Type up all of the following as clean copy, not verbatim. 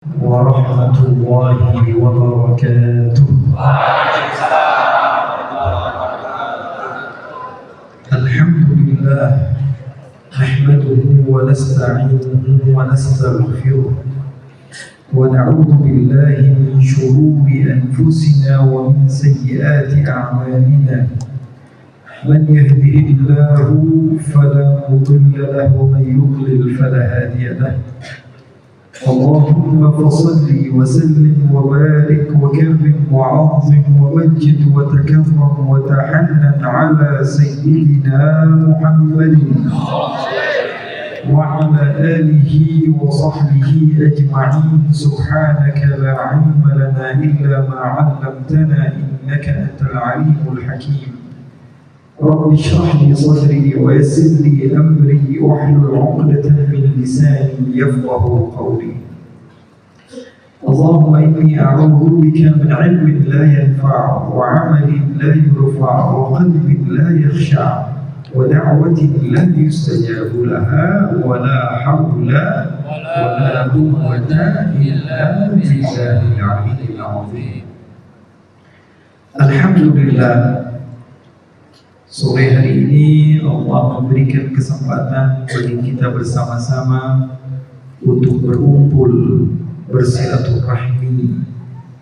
ورحمة الله وبركاته. الحمد لله نحمده ونستعينه ونستغفره ونعوذ بالله من شرور أنفسنا ومن سيئات أعمالنا. من يهده الله فلا مضل له ومن يضلل فلا هادي له. اللهم فصل وسلم وبارك وكرم وعظم ومجد وتكرم وتحنن على سيدنا محمد وعلى آله وصحبه أجمعين. سبحانك لا علم لنا إلا ما علمتنا إنك أنت العليم الحكيم. رب اشرح لي صدري ويسر لي أمري واحلل عقدة من لساني يفقه قولي. اللهم إني أعوذ بك من علم لا ينفع وعمل لا يرفع وقلب لا يخشع ودعوة لا يستجاب لها ولا حول ولا قوة إلا بالله العلي العظيم. Alhamdulillah, sore hari ini Allah memberikan kesempatan bagi kita bersama-sama untuk berkumpul, bersilaturahmi,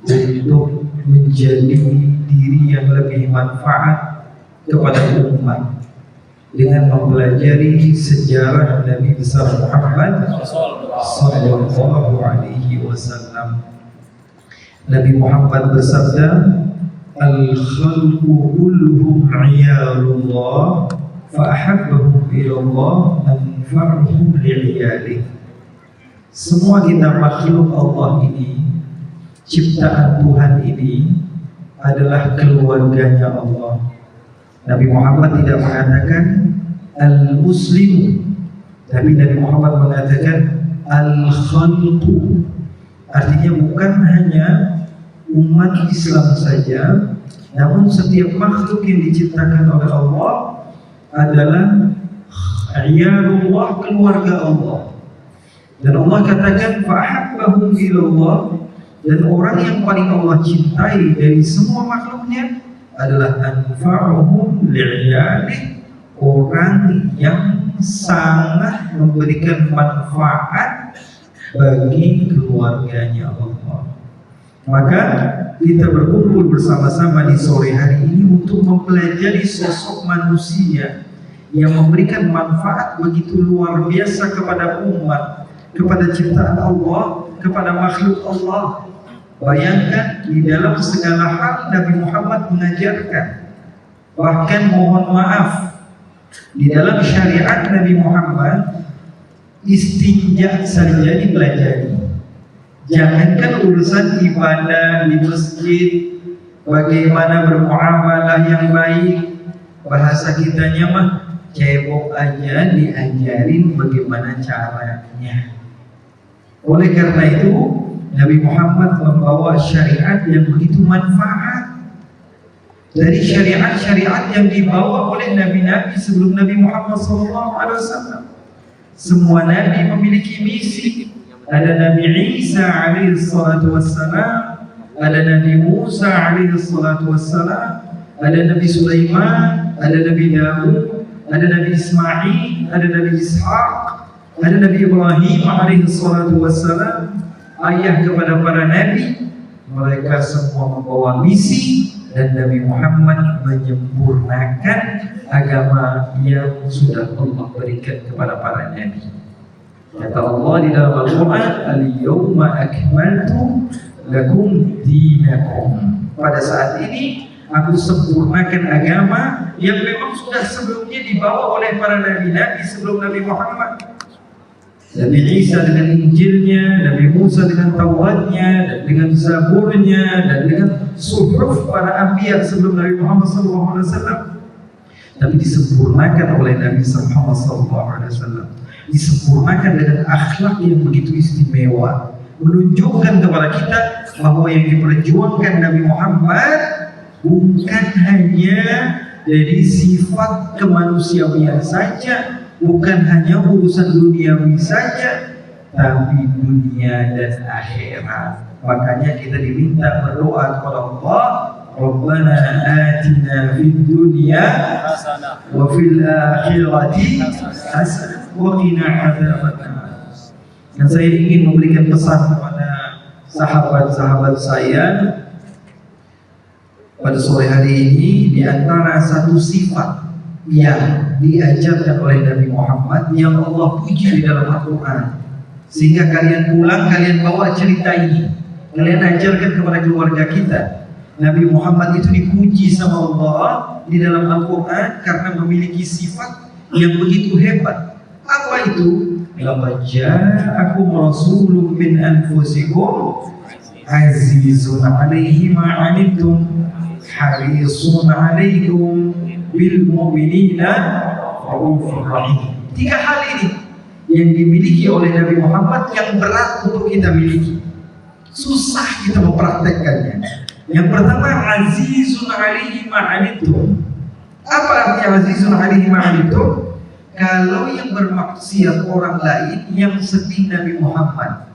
untuk menjadi diri yang lebih manfaat kepada umat dengan mempelajari sejarah Nabi besar Muhammad sallallahu alaihi wasallam. Nabi Muhammad bersabda, al-khalqu kulluhum 'iyalullah fa ahabbahum ilallah anfa'uhum li'iyalih. Semua kita makhluk Allah ini, ciptaan Tuhan ini adalah keluarganya Allah. Nabi Muhammad tidak mengatakan al-muslimu, tapi Nabi Muhammad mengatakan al-khalqu. Artinya bukan hanya umat Islam saja, namun setiap makhluk yang diciptakan oleh Allah adalah iyalullah, keluarga Allah. Dan Allah katakan fa'ahabbahum ilallah, dan orang yang paling Allah cintai dari semua makhluknya adalah anfa'uhum li'iyalih, orang yang sangat memberikan manfaat bagi keluarganya Allah. Maka kita berkumpul bersama-sama di sore hari ini untuk mempelajari sosok manusia yang memberikan manfaat begitu luar biasa kepada umat, kepada ciptaan Allah, kepada makhluk Allah. Bayangkan, di dalam segala hal Nabi Muhammad mengajarkan. Bahkan mohon maaf, di dalam syariat Nabi Muhammad istinja saja dipelajari. Jangankan urusan ibadah di masjid, bagaimana bermuamalah yang baik, bahasa kitanya mah cebok aja diajarin bagaimana caranya. Oleh karena itu Nabi Muhammad membawa syariat yang begitu manfaat. Dari syariat-syariat yang dibawa oleh nabi-nabi sebelum Nabi Muhammad SAW. Semua nabi memiliki misi. Ada Nabi Isa alaihi salatu wassalam, ada Nabi Musa alaihi salatu wassalam, ada Nabi Sulaiman, ada Nabi Daud, ada Nabi Ismail, ada Nabi Ishaq, ada Nabi Ibrahim alaihi salatu wassalam, ayah kepada para nabi. Mereka semua membawa misi, dan Nabi Muhammad menyempurnakan agama yang sudah Allah berikan kepada para nabi. Kata Allah di dalam Al-Quran, al-yawma akmaltu lakum dinakum. Pada saat ini aku sempurnakan agama yang memang sudah sebelumnya dibawa oleh para nabi-nabi sebelum Nabi Muhammad. Nabi Isa dengan Injilnya, Nabi Musa dengan Tauratnya, dan dengan Zaburnya, dan dengan suhuf para anbiya sebelum Nabi Muhammad SAW. Tapi disempurnakan oleh Nabi Muhammad SAW. Disempurnakan dengan akhlak yang begitu istimewa, menunjukkan kepada kita bahwa yang diperjuangkan Nabi Muhammad bukan hanya dari sifat kemanusiaan saja, bukan hanya urusan duniawi saja, tapi dunia dan akhirat. Makanya kita diminta berdoa kepada Allah, Rabbana atina fid dunya wa fil akhirati hasanah wa qina adzabannar. Dan saya ingin memberikan pesan kepada sahabat-sahabat saya pada sore hari ini, di antara satu sifat yang diajarkan oleh Nabi Muhammad yang Allah puji di dalam Al-Quran, sehingga kalian pulang, kalian bawa cerita ini, kalian ajarkan kepada keluarga kita. Nabi Muhammad itu dipuji sama Allah di dalam Al-Quran karena memiliki sifat yang begitu hebat. Apa itu? Laqad ja'akum rasulun min anfusikum azizun 'alaihi ma 'anittum harisun 'alaikum bil mu'minina raufur rahim. Tiga hal ini yang dimiliki oleh Nabi Muhammad yang berat untuk kita miliki. Susah kita mempraktekkannya. Yang pertama, azizun 'alaihi ma 'anittum. Apa artinya azizun 'alaihi ma 'anittum? Kalau yang bermaksiat orang lain, yang sedih Nabi Muhammad.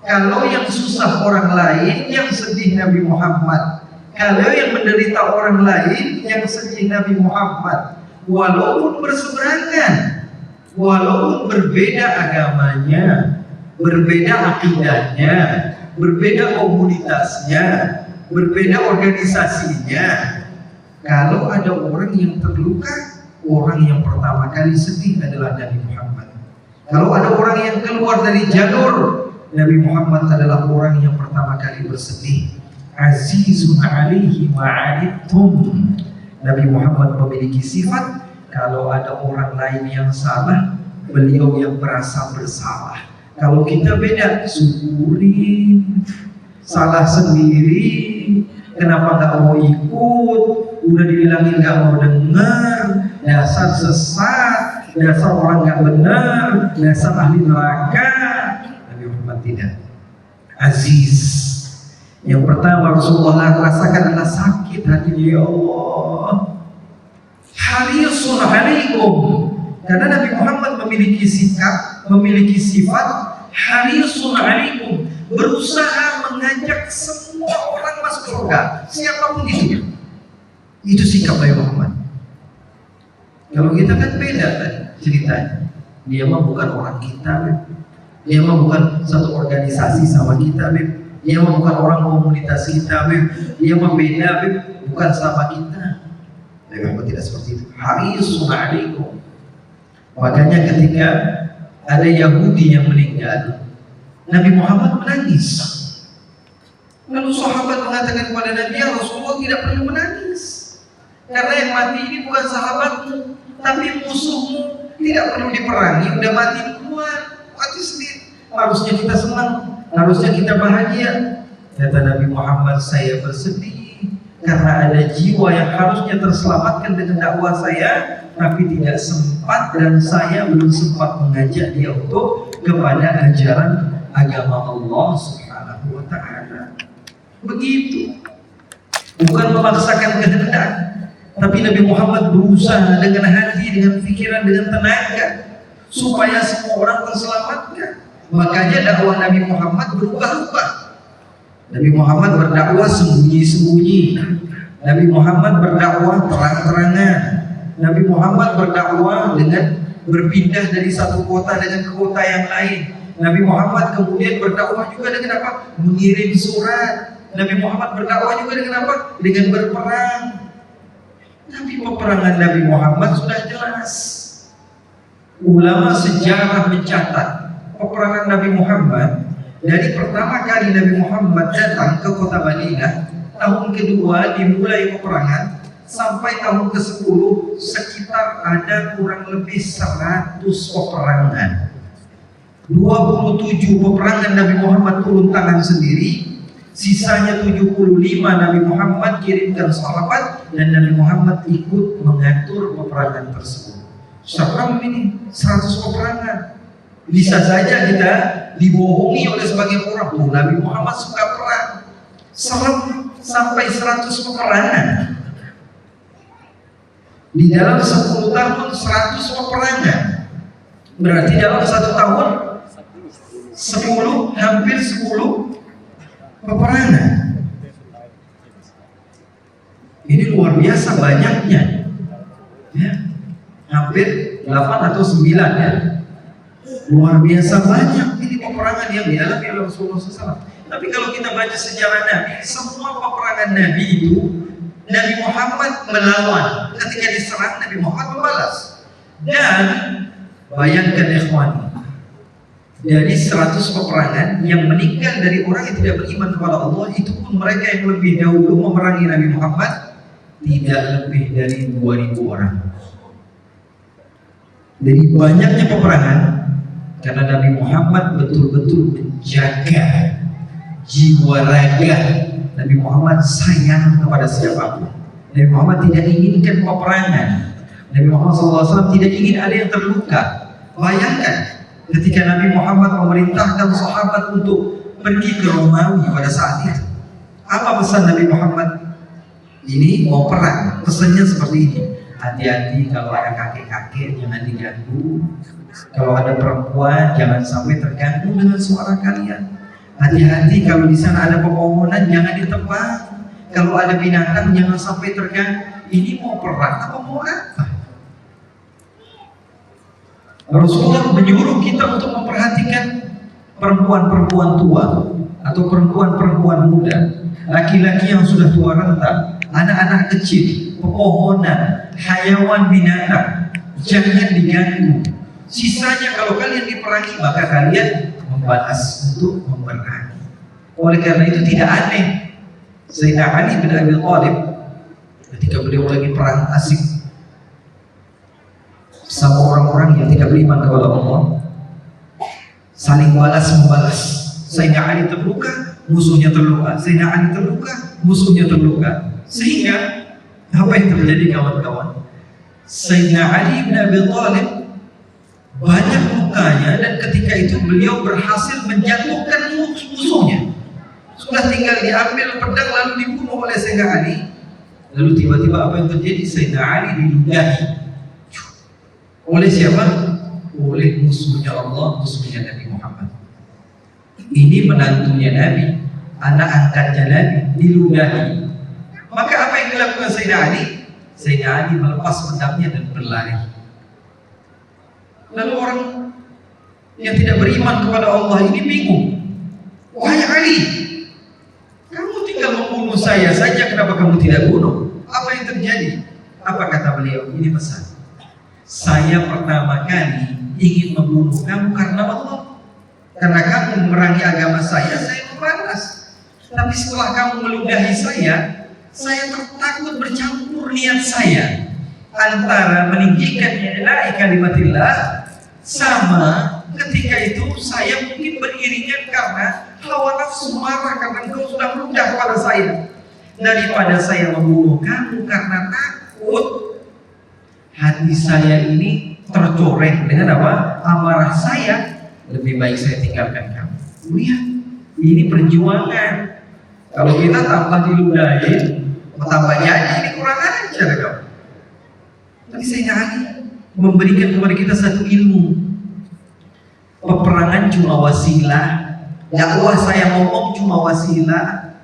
Kalau yang susah orang lain, yang sedih Nabi Muhammad. Kalau yang menderita orang lain, yang sedih Nabi Muhammad. Walaupun berseberangan, walaupun berbeda agamanya, berbeda akidahnya, berbeda komunitasnya, berbeda organisasinya. Kalau ada orang yang terluka, orang yang pertama kali sedih adalah Nabi Muhammad. Kalau ada orang yang keluar dari jalur, Nabi Muhammad adalah orang yang pertama kali bersedih. Azizun 'alaihi ma 'anittum. Nabi Muhammad memiliki sifat kalau ada orang lain yang salah, beliau yang merasa bersalah. Kalau kita beda, syukurin. Salah sendiri, kenapa nggak mau ikut? Udah dibilangin nggak mau dengar, dasar sesat, dasar orang nggak benar, dasar ahli neraka. Nabi Muhammad tidak. Aziz. Yang pertama Rasulullah rasakan adalah sakit hati, ya Allah. Harisun 'alaikum. Karena Nabi Muhammad memiliki sikap, memiliki sifat harisun 'alaikum, berusaha mengajak semua orang masuk surga, siapapun itu. Itu sikap Nabi Muhammad. Kalau kita kan beda kan ceritanya. Dia mah bukan orang kita, dia mah bukan satu organisasi sama kita, dia mah bukan orang komunitas kita, dia mah beda, bukan sama kita. Nabi Muhammad tidak seperti itu. Harisun 'alaikum. Makanya ketika ada Yahudi yang meninggal, Nabi Muhammad menangis. Lalu sahabat mengatakan kepada Nabi, ya Rasulullah, tidak perlu menangis, karena yang mati ini bukan sahabatmu, tapi musuhmu. Tidak perlu diperangi, udah mati duluan, mati sendiri. Harusnya kita senang, harusnya kita bahagia. Kata Nabi Muhammad, saya bersedih karena ada jiwa yang harusnya terselamatkan dengan dakwah saya, tapi tidak sempat, dan saya belum sempat mengajak dia untuk kepada ajaran agama Allah Subhanahu wa ta'ala. Begitu. Bukan memaksakan kehendak, tapi Nabi Muhammad berusaha dengan hati, dengan pikiran, dengan tenaga supaya semua orang terselamatkan. Makanya dakwah Nabi Muhammad berubah-ubah. Nabi Muhammad berdakwah sembunyi-sembunyi. Nabi Muhammad berdakwah terang-terangan. Nabi Muhammad berdakwah dengan berpindah dari satu kota dengan ke kota yang lain. Nabi Muhammad kemudian berdakwah juga dengan apa? Mengirim surat. Nabi Muhammad berdakwah juga dengan apa? Dengan berperang. Tapi peperangan Nabi Muhammad sudah jelas. Ulama sejarah mencatat peperangan Nabi Muhammad dari pertama kali Nabi Muhammad datang ke kota Madinah, tahun kedua dimulai peperangan sampai tahun ke-10, sekitar ada kurang lebih 100 peperangan. 27 peperangan Nabi Muhammad turun tangan sendiri, sisanya 75 Nabi Muhammad kirimkan sahabat, dan Nabi Muhammad ikut mengatur peperangan tersebut. Serem ini, 100 peperangan. Bisa saja kita dibohongi oleh sebagian orang, tuh Nabi Muhammad suka perang. Serem sampai 100 peperangan. Di dalam 10 tahun 100 peperangan. Berarti dalam 1 tahun hampir 10 peperangan. Ini luar biasa banyaknya, ya, hampir 8 atau 9 ya. Luar biasa banyak ini peperangan yang dialami oleh Rasulullah SAW. Tapi kalau kita baca sejarah Nabi, semua peperangan Nabi itu Nabi Muhammad melawan. Ketika diserang, Nabi Muhammad membalas. Dan bayangkan ikhwan, dari 100 peperangan yang meninggal dari orang yang tidak beriman kepada Allah, itu pun mereka yang lebih dahulu memerangi Nabi Muhammad tidak lebih dari 2000 orang. Dari banyaknya peperangan, karena Nabi Muhammad betul-betul menjaga jiwa raga. Nabi Muhammad sayang kepada siapapun. Nabi Muhammad tidak inginkan peperangan. Nabi Muhammad SAW tidak ingin ada yang terluka. Bayangkan ketika Nabi Muhammad memerintahkan sahabat untuk pergi ke Romawi pada saat itu. Apa pesan Nabi Muhammad? Ini mau perang, pesannya seperti ini. Hati-hati kalau ada kakek-kakek jangan diganggu. Kalau ada perempuan jangan sampai terganggu dengan suara kalian. Hati-hati kalau di sana ada pepohonan jangan ditebang. Kalau ada binatang jangan sampai terganggu. Ini mau perang apa mau apa? Rasulullah menyuruh kita untuk memperhatikan perempuan-perempuan tua atau perempuan-perempuan muda, laki-laki yang sudah tua renta, anak-anak kecil, pepohonan, hayawan binatang, jangan diganggu. Sisanya kalau kalian diperangi maka kalian membalas untuk memerangi. Oleh karena itu tidak aneh Sayyidina Ali bin Abi Thalib ketika beliau lagi perang asik sama orang-orang yang tidak beriman kepada Allah, saling balas membalas. Sayyidina Ali terluka, musuhnya terluka. Sayyidina Ali terluka, musuhnya terluka. Sehingga apa yang terjadi kawan-kawan? Sayyidina Ali bin Abi Thalib banyak lukanya dan ketika itu beliau berhasil menjatuhkan musuhnya. Sudah tinggal diambil pedang lalu dibunuh oleh Sayyidina Ali. Lalu tiba-tiba apa yang terjadi? Sayyidina Ali diludahi. Oleh siapa? Oleh musuhnya Allah, musuhnya Nabi Muhammad. Ini menantunya Nabi, anak angkatnya Nabi, diludahi. Maka apa yang dilakukan Sayyidina Ali? Sayyidina Ali melepas pedangnya dan berlari. Lalu orang yang tidak beriman kepada Allah ini bingung. Wahai Ali, kamu tinggal membunuh saya saja, kenapa kamu tidak bunuh? Apa yang terjadi? Apa kata beliau? Ini pesan. Saya pertama kali ingin membunuh kamu karena Allah. Karena kamu memerangi agama saya membalas. Tapi setelah kamu meludahi saya takut bercampur niat saya antara meninggikan ilahi kalimatillah sama ketika itu saya mungkin beriringan karena hawa nafsu marah karena engkau sudah meludah pada saya. Daripada saya membunuh kamu karena takut hati saya ini tercoreng dengan apa? Amarah saya, lebih baik saya tinggalkan kamu. Lihat, ini perjuangan. Kalau kita tambah diludahin, tambah jadi ini kurang ajar kamu. Tapi Sayyidina Ali memberikan kepada kita satu ilmu. Peperangan cuma wasilah, dakwah saya ngomong cuma wasilah,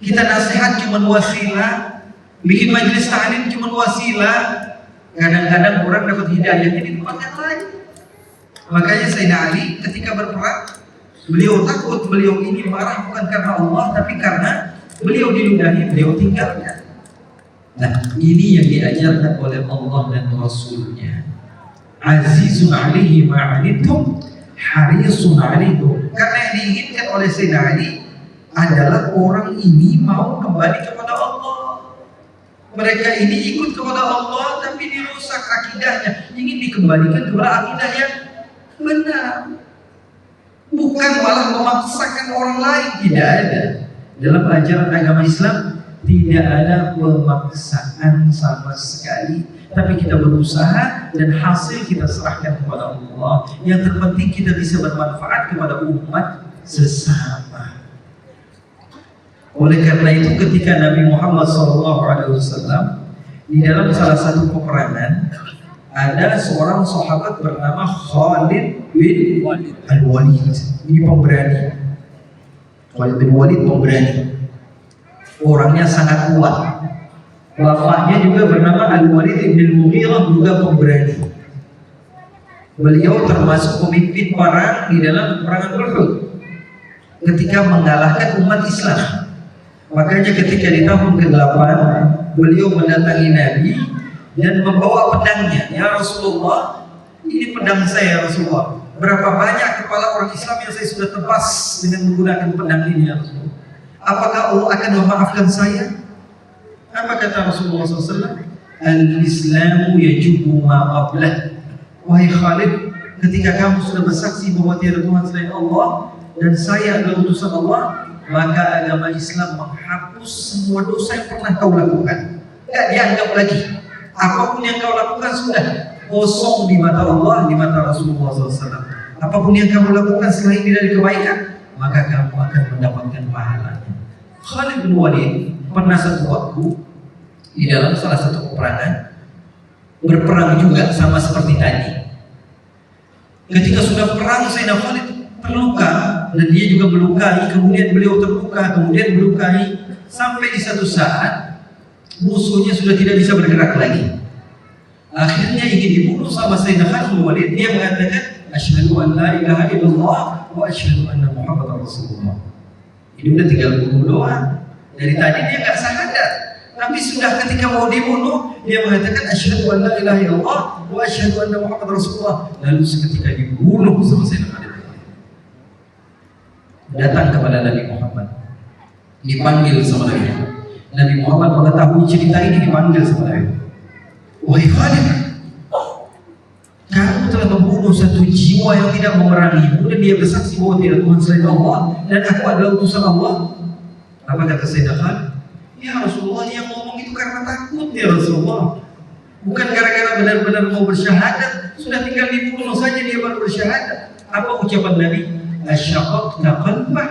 kita nasihat cuma wasilah, bikin majelis ta'lim cuma wasilah. Kadang-kadang orang dapat hidayahnya di tempat yang lain. Makanya Sayyidina Ali ketika berperang, beliau takut, beliau ini marah bukan karena Allah, tapi karena beliau diludahi, beliau tinggalkan. Nah, ini yang diajarkan oleh Allah dan Rasulnya. Azizun alaihi ma'anitum, harisun alaikum. Karena yang diinginkan oleh Sayyidina Ali adalah orang ini mau kembali kepada Allah. Mereka ini ikut kepada Allah tapi dirusak akidahnya, ingin dikembalikan kepada akidah yang benar. Bukan malah memaksakan orang lain, tidak ada. Dalam ajaran agama Islam tidak ada pemaksaan sama sekali, tapi kita berusaha dan hasil kita serahkan kepada Allah. Yang terpenting kita bisa bermanfaat kepada umat sesama. Oleh karena itu ketika Nabi Muhammad SAW di dalam salah satu peperangan ada seorang sahabat bernama Khalid bin Al-Walid. Ini pemberani. Khalid bin Walid pemberani. Orangnya sangat kuat. Bapaknya juga bernama Al-Walid bin Al-Mughirah, juga pemberani. Beliau termasuk pemimpin perang di dalam peperangan Uhud ketika mengalahkan umat Islam. Makanya ketika di tahun ke-8 beliau mendatangi Nabi dan membawa pedangnya. Ya Rasulullah, ini pedang saya ya Rasulullah. Berapa banyak kepala orang Islam yang saya sudah tebas dengan menggunakan pedang ini ya Rasulullah. Apakah Allah akan memaafkan saya? Apa kata Rasulullah SAW? Al-Islamu yajubu ma qablah. Wahai Khalid, ketika kamu sudah bersaksi bahwa tiada Tuhan selain Allah dan saya adalah utusan Allah, maka agama Islam menghapus semua dosa yang pernah kau lakukan. Tidak dianggap lagi. Apapun yang kau lakukan sudah kosong di mata Allah, di mata Rasulullah SAW. Apapun yang kamu lakukan selain dari kebaikan, maka kamu akan mendapatkan pahalanya. Khalid bin Walid pernah satu waktu di dalam salah satu peperangan berperang juga sama seperti tadi. Ketika sudah perang, Sayyidina Khalid terluka dan dia juga melukai, kemudian beliau terluka, kemudian melukai, sampai di satu saat musuhnya sudah tidak bisa bergerak lagi. Akhirnya ingin dibunuh sama Sayyidina Khalid bin Walid. Dia mengatakan, asyhadu an la ilaha illallah wa asyhadu anna Muhammadar Rasulullah. Ini udah tinggal bunuh doang. Dari tadi dia nggak syahadat, tapi sudah ketika mau dibunuh dia mengatakan asyhadu an la ilaha illallah wa asyhadu anna Muhammadar Rasulullah. Lalu seketika dibunuh sama Sayyidina Khalid bin Walid. Datang kepada Nabi Muhammad, dipanggil sama Nabi Muhammad. Nabi Muhammad mengetahui cerita ini, dipanggil sama Nabi. Wahai Khalid, kamu telah membunuh satu jiwa yang tidak memerangimu dan dia bersaksi bahwa tidak Tuhan selain Allah dan aku adalah utusan Allah. Apa kata Sayyidina Khalid? Ya Rasulullah, yang ngomong itu karena takut ya Rasulullah, bukan gara-gara benar-benar mau bersyahadat. Sudah tinggal dibunuh saja dia baru bersyahadat. Apa ucapan Nabi? Asyaqaqta qalbah.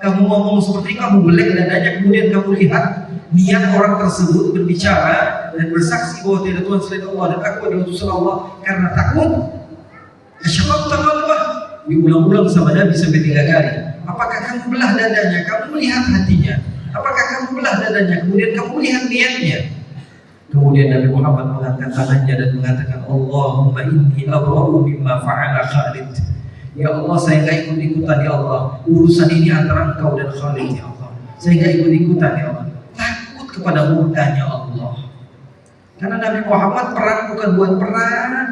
Kamu ngomong seperti kamu belek dadanya, kemudian kamu lihat niat orang tersebut berbicara dan bersaksi bahwa tidak Tuhan selain Allah dan aku adalah utusan Allah karena takut. Asyaqaqta qalbah. Diulang-ulang sama Nabi sampai 3 kali. Apakah kamu belah dadanya? Kamu melihat hatinya? Apakah kamu belah dadanya? Kemudian kamu lihat niatnya? Kemudian Nabi Muhammad mengangkat tangannya dan mengatakan, Allahumma inni abra'u mimma fa'ala Khalid. Ya Allah, saya nggak ikut-ikutan ya Allah. Urusan ini antara engkau dan Khalid ya Allah. Saya nggak ikut-ikutan ya Allah. Takut kepada murkanya Allah. Karena Nabi Muhammad perang bukan buat perang.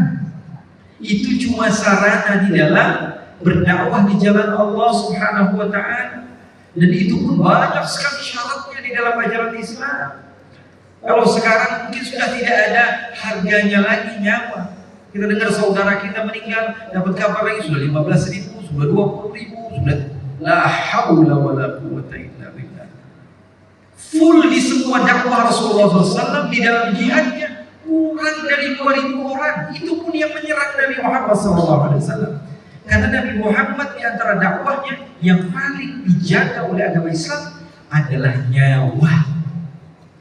Itu cuma sarana di dalam berdakwah di jalan Allah Subhanahu wa Ta'ala. Dan itu pun banyak sekali syaratnya di dalam ajaran Islam. Kalau sekarang mungkin sudah tidak ada harganya lagi nyawa. Kita dengar saudara kita meninggal, dapat kabar lagi sudah 15.000, sudah 20.000, sudah la haula wala quwwata illa billah. Full di semua dakwah Rasulullah SAW di dalam jihadnya kurang dari 2.000 orang. Itu pun yang menyerang Nabi Muhammad SAW. Karena Nabi Muhammad di antara dakwahnya yang paling dijaga oleh agama Islam adalah nyawa.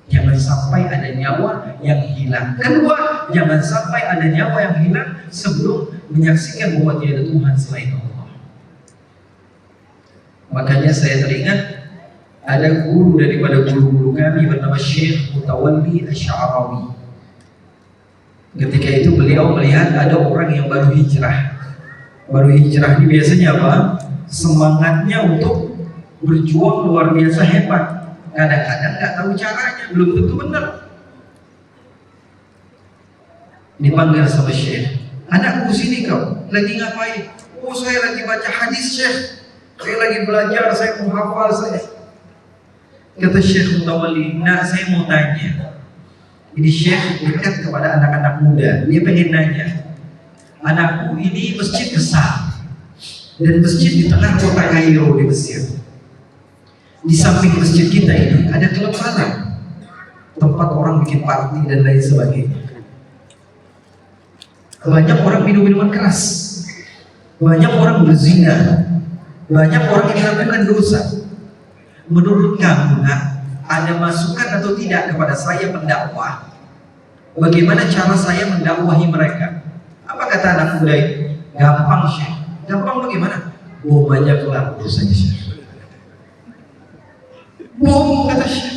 Jangan sampai ada nyawa yang hilang. Kedua, jangan sampai ada nyawa yang hilang sebelum menyaksikan bahwa tiada Tuhan selain Allah. Makanya saya teringat ada guru daripada guru-guru kami bernama Syekh Mutawalli Asy'arawi. Ketika itu beliau melihat ada orang yang baru hijrah. Baru hijrah ini biasanya apa? Semangatnya untuk berjuang luar biasa hebat. Kadang-kadang nggak tahu caranya, belum tentu benar. Dipanggil sama Syekh, anakku sini kau, lagi ngapain? Oh saya lagi baca hadis Syekh, saya lagi belajar, saya mau hafal saya. Kata Syekh Mutawalli, nah saya mau tanya. Ini Syekh dekat kepada anak-anak muda, dia pengen nanya. Anakku ini masjid besar, dan masjid di tengah kota Kairo di Mesir. Di samping masjid kita ini ada klub malam, tempat orang bikin party dan lain sebagainya. Banyak orang minum minuman keras, banyak orang berzina, banyak orang yang melakukan dosa. Menurut kamu, ada masukan atau tidak kepada saya pendakwah Bagaimana cara saya mendakwahi mereka? Apa kata anak muda itu? Gampang Syekh. Gampang bagaimana? Bom aja kelar urusannya Syekh. Bom kata Syekh.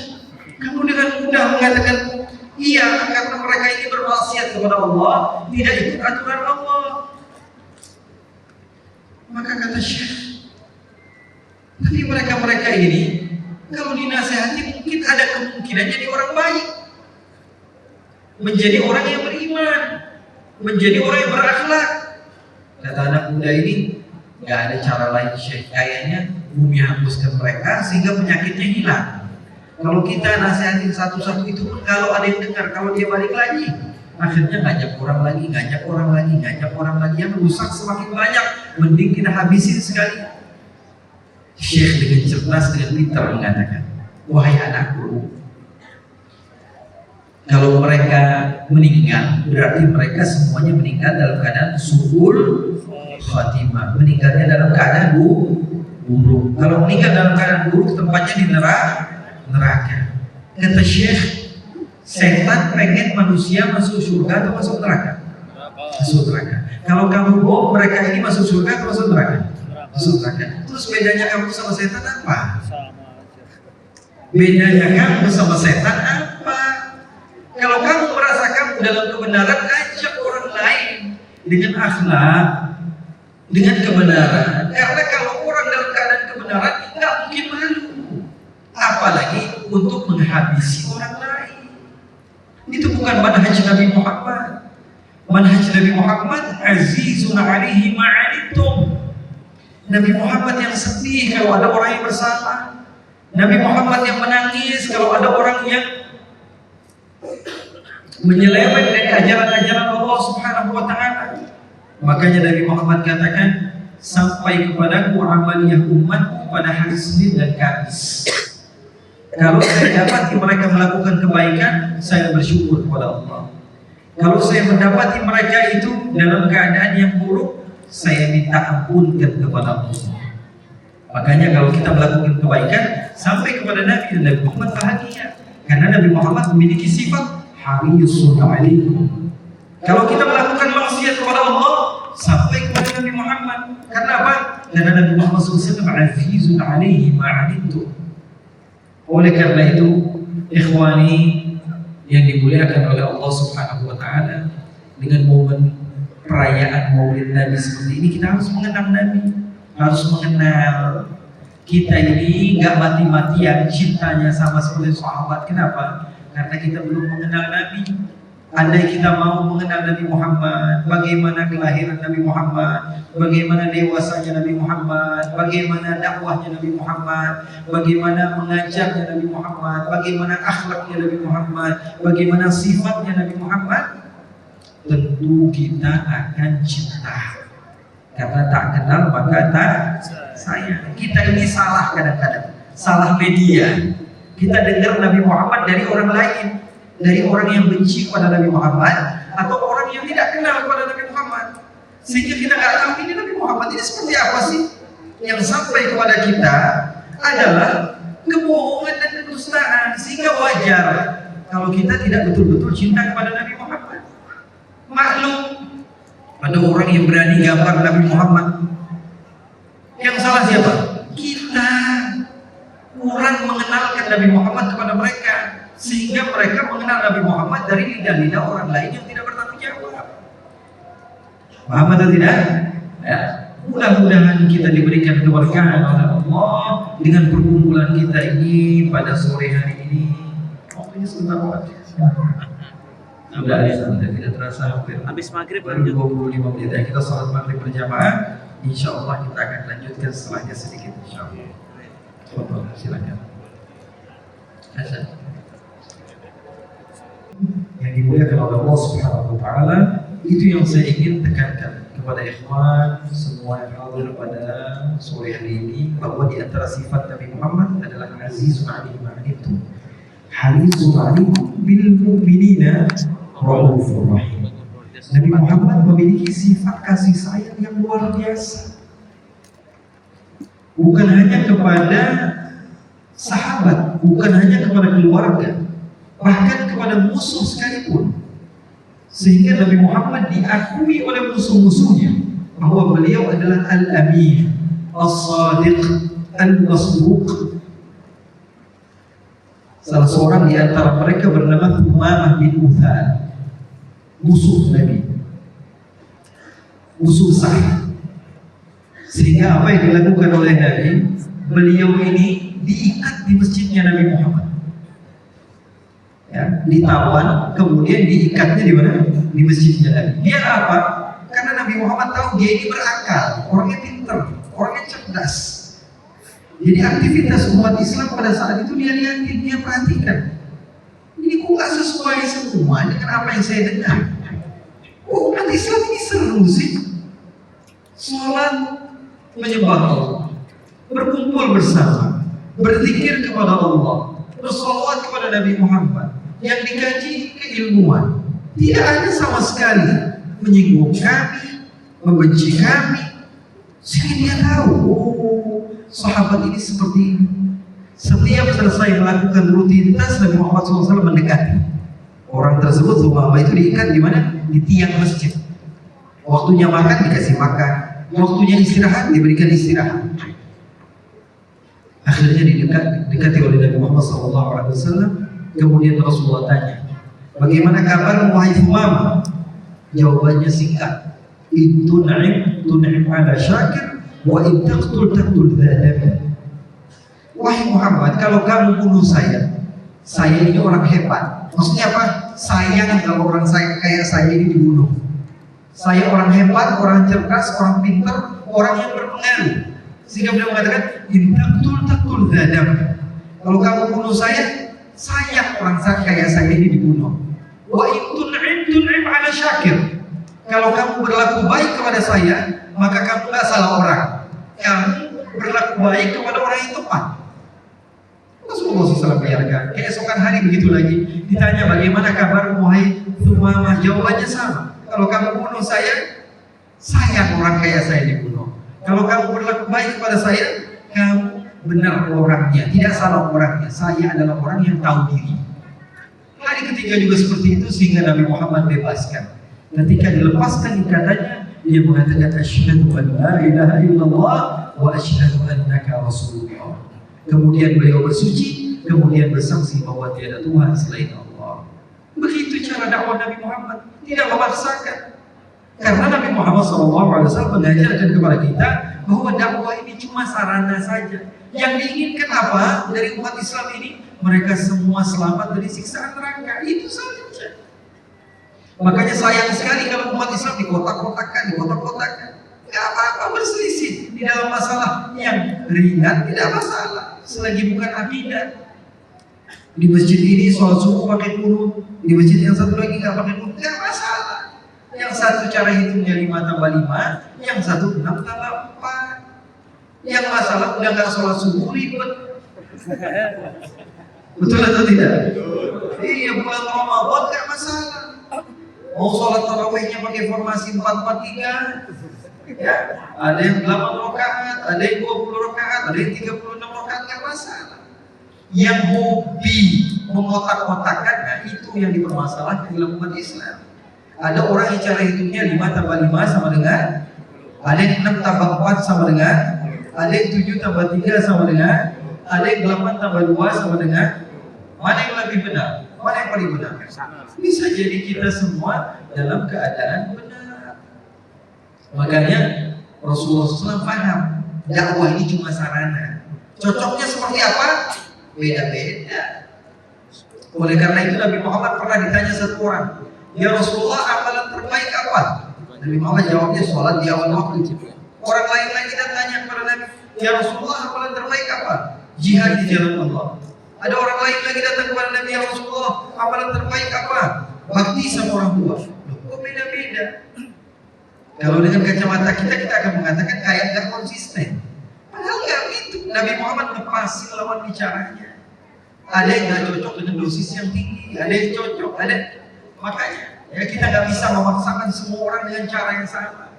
Kamu dengan mudah mengatakan iya karena mereka ini bermaksiat kepada Allah, tidak ikut aturan Allah. Maka kata Syekh, tapi mereka ini kalau dinasehati mungkin ada kemungkinan jadi orang baik, menjadi orang yang beriman, menjadi orang yang berakhlak. Kata anak muda ini, nggak ada cara lain Syekh, kayaknya bumi hapuskan mereka sehingga penyakitnya hilang. Kalau kita nasihatin satu-satu itu pun kalau ada yang dengar, kalau dia balik lagi, akhirnya ngajak orang lagi, yang rusak semakin banyak. Mending kita habisin sekali. Syekh dengan cerdas, dengan pintar mengatakan, wahai anakku, kalau mereka meninggal, berarti mereka semuanya meninggal dalam keadaan su'ul khatimah, meninggalnya dalam keadaan buruk. Kalau meninggal dalam keadaan buruk, tempatnya di neraka. Kata Syekh, setan pengen manusia masuk surga atau masuk neraka? Masuk neraka. Kalau kamu bom, mereka ini masuk surga atau masuk neraka? Masuk neraka. Terus bedanya kamu sama setan apa? Bedanya kamu sama setan apa? Kalau kamu merasa kamu dalam kebenaran, ajak orang lain dengan akhlak, dengan kebenaran. Karena kalau orang dalam keadaan kebenaran, nggak mungkin malu. Apalagi untuk menghabisi orang lain. Itu bukan manhaj Nabi Muhammad. Manhaj Nabi Muhammad azizun alaihi ma'anittum. Nabi Muhammad yang sedih kalau ada orang yang bersalah. Nabi Muhammad yang menangis kalau ada orang yang menyeleweng dari ajaran-ajaran Allah Subhanahu wa taala. Makanya Nabi Muhammad katakan, sampai kepadaku amaliyah umatku pada hari Senin dan Kamis. Kalau saya dapati mereka melakukan kebaikan, saya bersyukur kepada Allah. Kalau saya mendapati mereka itu dalam keadaan yang buruk, saya minta ampunkan kepada Allah. Makanya kalau kita melakukan kebaikan sampai kepada Nabi dan Nabi Muhammad bahagia, karena Nabi Muhammad memiliki sifat harisun alaikum. Kalau kita melakukan maksiat kepada Allah sampai kepada Nabi Muhammad, karena apa? Karena Nabi Muhammad SAW azizun alaihi ma'anittum. Oleh karena itu, ikhwani yang dimuliakan oleh Allah Subhanahu wa taala, dengan momen perayaan Maulid Nabi seperti ini, kita harus mengenal Nabi, harus mengenal kita ini nggak mati-matian cintanya sama seperti sahabat. Kenapa? Karena kita belum mengenal Nabi. Andai kita mau mengenal Nabi Muhammad, bagaimana kelahiran Nabi Muhammad, bagaimana dewasanya Nabi Muhammad, bagaimana dakwahnya Nabi Muhammad, bagaimana mengajarnya Nabi Muhammad, bagaimana akhlaknya Nabi Muhammad, bagaimana sifatnya Nabi Muhammad, tentu kita akan cinta. Karena tak kenal maka tak sayang. Kita ini salah kadang-kadang, salah media. Kita dengar Nabi Muhammad dari orang lain, dari orang yang benci kepada Nabi Muhammad atau orang yang tidak kenal kepada Nabi Muhammad, sehingga kita nggak tahu ini Nabi Muhammad ini seperti apa sih. Yang sampai kepada kita adalah kebohongan dan kedustaan, sehingga wajar kalau kita tidak betul-betul cinta kepada Nabi Muhammad. Maklum, ada orang yang berani gambar Nabi Muhammad. Yang salah siapa? Kita. Kurang mengenalkan Nabi Muhammad kepada mereka, sehingga mereka mengenal Nabi Muhammad dari lidah-lidah orang lain yang tidak bertanggung jawab. Paham atau tidak? Ya. Mudah-mudahan kita diberikan keberkahan oleh Allah dengan perkumpulan kita ini pada sore hari ini. Waktunya sebentar banget. Sudah tidak terasa hampir habis maghrib baru 25 menit ya. Kita sholat maghrib berjamaah. Insya Allah kita akan lanjutkan setelahnya sedikit. Insya Allah. Silakan. Hasan. Yang dimuliakan oleh Allah Subhanahu wa taala, itu yang saya ingin tekankan kepada ikhwan semua yang hadir pada sore hari ini, bahwa di antara sifat Nabi Muhammad adalah azizun alaihi ma'anittum, harisun alaikum bil mu'minina raufur rahim. Nabi Muhammad memiliki sifat kasih sayang yang luar biasa. Bukan hanya kepada sahabat, bukan hanya kepada keluarga, bahkan kepada musuh sekalipun. Sehingga Nabi Muhammad diakui oleh musuh-musuhnya bahwa beliau adalah al-amin, as-sadiq, al-masduq. Salah seorang di antara mereka bernama Thumamah bin Uthal, musuh Nabi, musuh sah. Sehingga apa yang dilakukan oleh Nabi, beliau ini diikat di masjidnya Nabi Muhammad, ya, ditawan, kemudian diikatnya di mana? Di masjidnya Nabi. Biar apa? Karena Nabi Muhammad tahu dia ini berakal, orangnya pintar, orangnya cerdas. Jadi aktivitas umat Islam pada saat itu dia lihatin, dia perhatikan. Ini kok gak sesuai semua dengan apa yang saya dengar. Oh, umat Islam ini seru sih. Sholat menyembah Allah, berkumpul bersama, berzikir kepada Allah, bersolawat kepada Nabi Muhammad, yang dikaji keilmuan. Tidak ada sama sekali menyinggung kami, membenci kami. Sehingga dia tahu, oh, sahabat ini seperti ini. Setiap selesai melakukan rutinitas, Nabi Muhammad SAW mendekati orang tersebut. Thumamah itu diikat di mana? Di tiang masjid. Waktunya makan dikasih makan, waktunya istirahat diberikan istirahat. Akhirnya didekati oleh Nabi Muhammad SAW. Kemudian Rasulullah tanya, bagaimana kabar wahai Thumamah? Jawabannya singkat, itu tun'im ala syakir, wa in taqtul dzalimi. Wahai Muhammad, kalau kamu bunuh saya ini orang hebat. Maksudnya apa? Sayang kalau orang kayak saya ini dibunuh. Saya orang hebat, orang cerdas, orang pintar, orang yang berpengaruh. Sehingga beliau mengatakan, in taqtul dzalimi. Kalau kamu bunuh saya, sayang orang kayak saya ini dibunuh. Wa in tun'im ala syakir. Kalau kamu berlaku baik kepada saya, maka kamu gak salah orang. Kamu berlaku baik kepada orang yang tepat. Rasulullah SAW biarkan. Keesokan hari begitu lagi, ditanya bagaimana kabar wahai Thumamah? Jawabannya sama. Kalau kamu bunuh saya, sayang orang kayak saya dibunuh. Kalau kamu berlaku baik kepada saya, kamu benar orangnya, tidak salah orangnya. Saya adalah orang yang tahu diri. Hari ketiga juga seperti itu, sehingga Nabi Muhammad bebaskan. Ketika dilepaskan ikatannya, dia mengatakan asyhadu an la ilaha illallah wa asyhadu annaka rasulullah. Kemudian beliau bersuci, kemudian bersaksi bahwa tiada Tuhan selain Allah. Begitu cara dakwah Nabi Muhammad, tidak memaksakan. Karena Nabi Muhammad SAW mengajarkan kepada kita bahwa dakwah ini cuma sarana saja. Yang diinginkan apa dari umat Islam ini? Mereka semua selamat dari siksaan neraka. Itu saja. Makanya sayang sekali kalau umat Islam dikotak-kotakkan. Gak apa-apa berselisih di dalam masalah yang ringan, tidak masalah selagi bukan akidah. Di masjid ini sholat subuh pakai kunut, di masjid yang satu lagi nggak pakai kunut, nggak masalah. Yang satu cara hitungnya 5 tambah 5, yang satu 6 tambah 4. Yang masalah udah nggak sholat subuh ribet. Betul atau tidak? Iya, bulan Ramadan nggak masalah. Mau sholat tarawihnya pakai formasi 4-4-3, ya, ada yang 8 rakaat, ada yang 20 rakaat, ada yang 36 rakaat, nggak masalah. Yang hobi mengotak-kotakan, nah itu yang dipermasalahkan dalam umat Islam. Ada orang yang cara hitungnya 5 tambah 5 sama dengan, ada yang 6 tambah 4 sama dengan, ada yang 7 tambah 3 sama dengan, ada yang 8 tambah 2 sama dengan. Mana yang lebih benar? Mana yang paling benar? Bisa jadi kita semua dalam keadaan benar. Makanya Rasulullah SAW paham dakwah ini cuma sarana. Cocoknya seperti apa? Beda-beda. Oleh karena itu Nabi Muhammad pernah ditanya satu orang, ya Rasulullah, amalan terbaik apa? Nabi Muhammad jawabnya sholat di awal waktu. Orang lain lagi tanya kepada Nabi, ya Rasulullah, amalan terbaik apa? Jihad di jalan Allah. Ada orang lain lagi datang kepada Nabi, ya Rasulullah, amalan terbaik apa? Bakti sama orang tua. Kok beda-beda? Kalau dengan kacamata kita akan mengatakan kayak gak konsisten. Padahal gak begitu. Nabi Muhammad lepasin lawan bicaranya. Ada yang gak cocok dengan dosis yang tinggi, ada yang cocok, ada. Makanya ya kita gak bisa memaksakan semua orang dengan cara yang sama.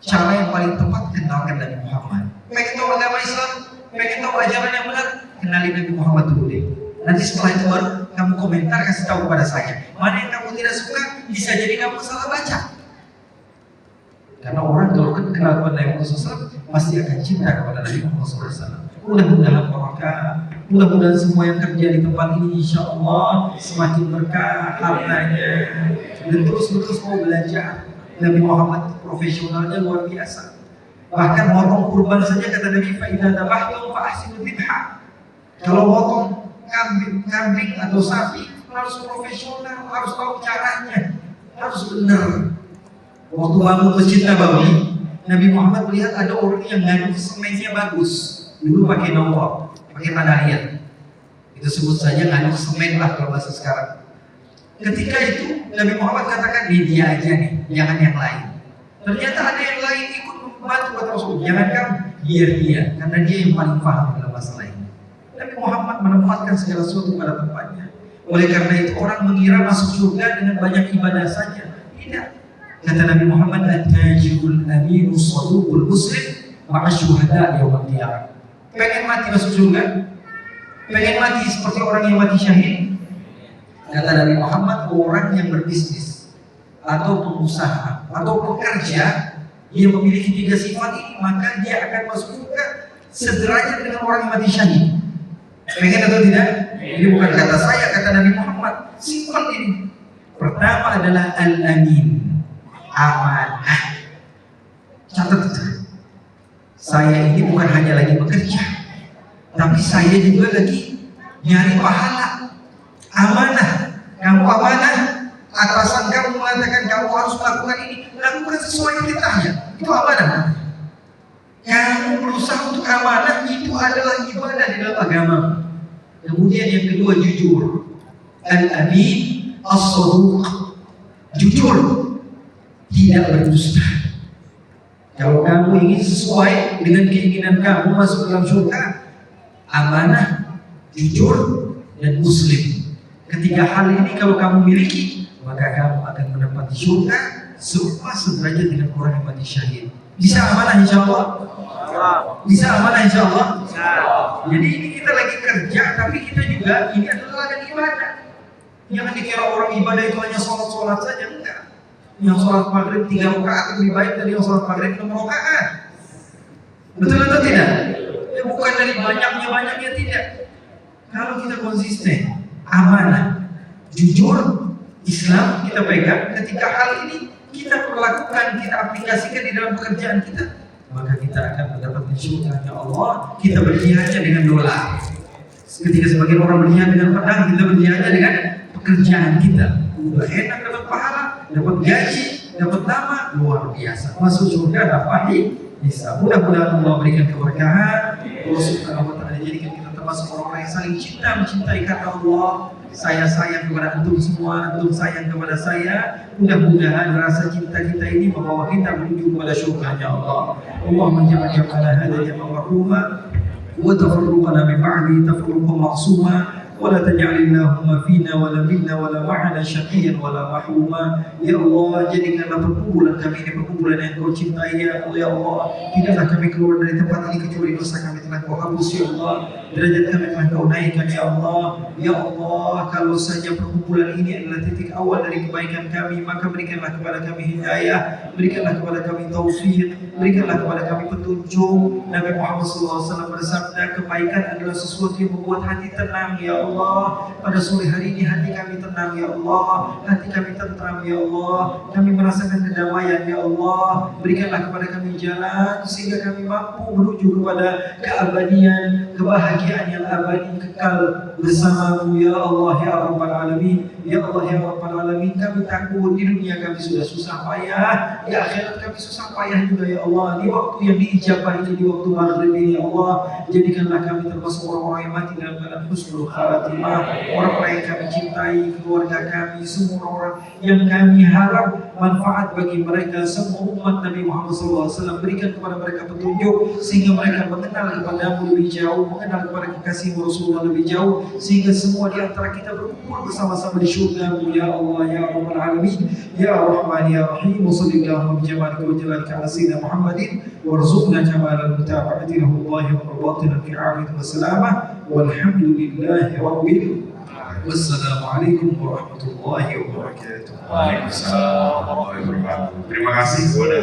Cara yang paling tepat, kenalkan Nabi Muhammad. Pengen tahu agama Islam, pengen tahu ajaran yang benar, kenali Nabi Muhammad dulu deh. Nanti setelah itu baru kamu komentar, kasih tahu kepada saya. Mana yang kamu tidak suka, bisa jadi kamu salah baca. Karena orang kalau kenal kepada Nabi Muhammad SAW pasti akan cinta kepada Nabi Muhammad SAW. Mudah-mudahan berkah, mudah-mudahan semua yang kerja di tempat ini insya Allah semakin berkah hartanya dan terus-menerus mau belajar. Nabi Muhammad profesionalnya luar biasa. Bahkan motong kurban saja kata Nabi, "Fa'idza dzabhtum fa'ahsinu dzibha." Kalau motong kambing atau sapi harus profesional, harus tahu caranya, harus benar. Waktu bangun Masjid Nabawi, Nabi Muhammad melihat ada orang yang ngaduk semennya bagus. Dulu pakai nomor, pakai tanah liat. Itu sebut saja ngaduk semen lah kalau bahasa sekarang. Ketika itu Nabi Muhammad katakan, dia aja nih, jangan yang lain. Ternyata ada yang lain ikut membantu kata Rasul, jangan kamu, biar dia, karena dia yang paling paham dalam masalah ini. Nabi Muhammad menempatkan segala sesuatu pada tempatnya. Oleh karena itu orang mengira masuk surga dengan banyak ibadah saja. Tidak. Kata Nabi Muhammad, "At-tajibul aminu saduqul muslim ma'a syuhada yaumil qiyamah." Pengen mati masuk surga? Pengen mati seperti orang yang mati syahid? Kata Nabi Muhammad, orang yang berbisnis atau pengusaha atau pekerja yang memiliki 3 sifat ini, maka dia akan masuk surga sederajat dengan orang yang mati syahid. Pengen atau tidak? Ini bukan kata saya, kata Nabi Muhammad. Sifat ini pertama adalah al-amin, amanah. Catat itu. Saya ini bukan hanya lagi bekerja, tapi saya juga lagi nyari pahala. Amanah. Kamu amanah, atasan kamu mengatakan kamu harus melakukan ini, lakukan sesuai perintahnya. Itu amanah. Kamu berusaha untuk amanah, itu adalah ibadah di dalam agama. Kemudian yang kedua, jujur. Al-amin as-saduq. Jujur, tidak berdusta. Kalau kamu ingin sesuai dengan keinginan kamu masuk dalam surga, amanah, jujur, dan muslim. Ketiga hal ini kalau kamu miliki, maka kamu akan mendapat surga serupa sederajat dengan orang yang mati syahid. Bisa amanah insya Allah? Bisa amanah insya Allah? Jadi ini kita lagi kerja, tapi kita juga ini adalah ladang ibadah. Jangan dikira orang ibadah itu hanya sholat saja, enggak. Yang sholat maghrib 3 rakaat lebih baik dari yang sholat maghrib 6 rakaat. Betul atau tidak? Ya bukan dari banyaknya tidak. Kalau kita konsisten, amanah, jujur, Islam kita pegang, ketika hal ini kita perlakukan, kita aplikasikan di dalam pekerjaan kita, maka kita akan mendapatkan surga Allah. Kita berjihadnya dengan dolar. Ketika sebagian orang berjihad dengan pedang, kita berjihadnya dengan pekerjaan kita. Udah enak dapat pahala, dapat gaji, dapat nama, luar biasa. Masuk surga dapat bisa. Mudah-mudahan Allah berikan keberkahan. Allah Subhanahu wa taala jadikan kita termasuk orang-orang yang saling cinta, mencintai karena Allah. Saya sayang kepada antum semua, antum sayang kepada saya. Mudah-mudahan rasa cinta kita ini membawa kita menuju kepada surga-Nya Allah. Allahumma ja'alna hadhihi al-marhuma wa tafarruqana min ba'di tafarruqan ma'suma. ولا تجعل اللهم فينا ولا منا ولا معنا شقيا ولا محروما. Ya Allah, jadikanlah perkumpulan kami ini perkumpulan yang Kau cintai ya Allah. Tidaklah kami keluar dari tempat ini kecuali dosa kami telah Kau hapus ya Allah, derajat kami telah Kau naikkan ya Allah. Ya Allah, kalau saja perkumpulan ini adalah titik awal dari kebaikan kami, maka berikanlah kepada kami hidayah, berikanlah kepada kami taufik, berikanlah kepada kami petunjuk. Nabi Muhammad SAW bersabda, kebaikan adalah sesuatu yang membuat hati tenang ya Allah. Pada sore hari ini hati kami tenang ya Allah, hati kami tentram ya Allah, kami merasakan kedamaian ya Allah. Berikanlah kepada kami jalan sehingga kami mampu menuju kepada keabadian, kebahagiaan yang abadi kekal bersamamu ya Allah ya Rabbal Alamin. Ya Allah ya Rabbal Alamin, kami takut di dunia kami sudah susah payah, di akhirat kami susah payah juga ya Allah. Di waktu yang diijabah ini, di waktu maghrib ini ya Allah, jadikanlah kami termasuk orang-orang yang mati dalam keadaan husnul khatimah, orang-orang yang kami cintai, keluarga kami, semua orang yang kami harap manfaat bagi mereka, semua umat Nabi Muhammad SAW. Berikan kepada mereka petunjuk sehingga mereka mengenal kepadamu lebih jauh, mengenal kepada kekasih Rasulullah lebih jauh, sehingga semua di antara kita berkumpul bersama-sama di surga-Mu ya Allah ya Rabbal Alamin ya Rahman ya Rahim. Sallallahu bi jamalika wa jalalika ala sayyidina Muhammadin warzuqna jamalal mutaba'ati lahu Allah wa rabbatina fi afiyati wa salamah walhamdulillahi rabbil alamin. Wassalamualaikum warahmatullahi wabarakatuh. Waalaikumsalam warahmatullahi wabarakatuh. Terima kasih kepada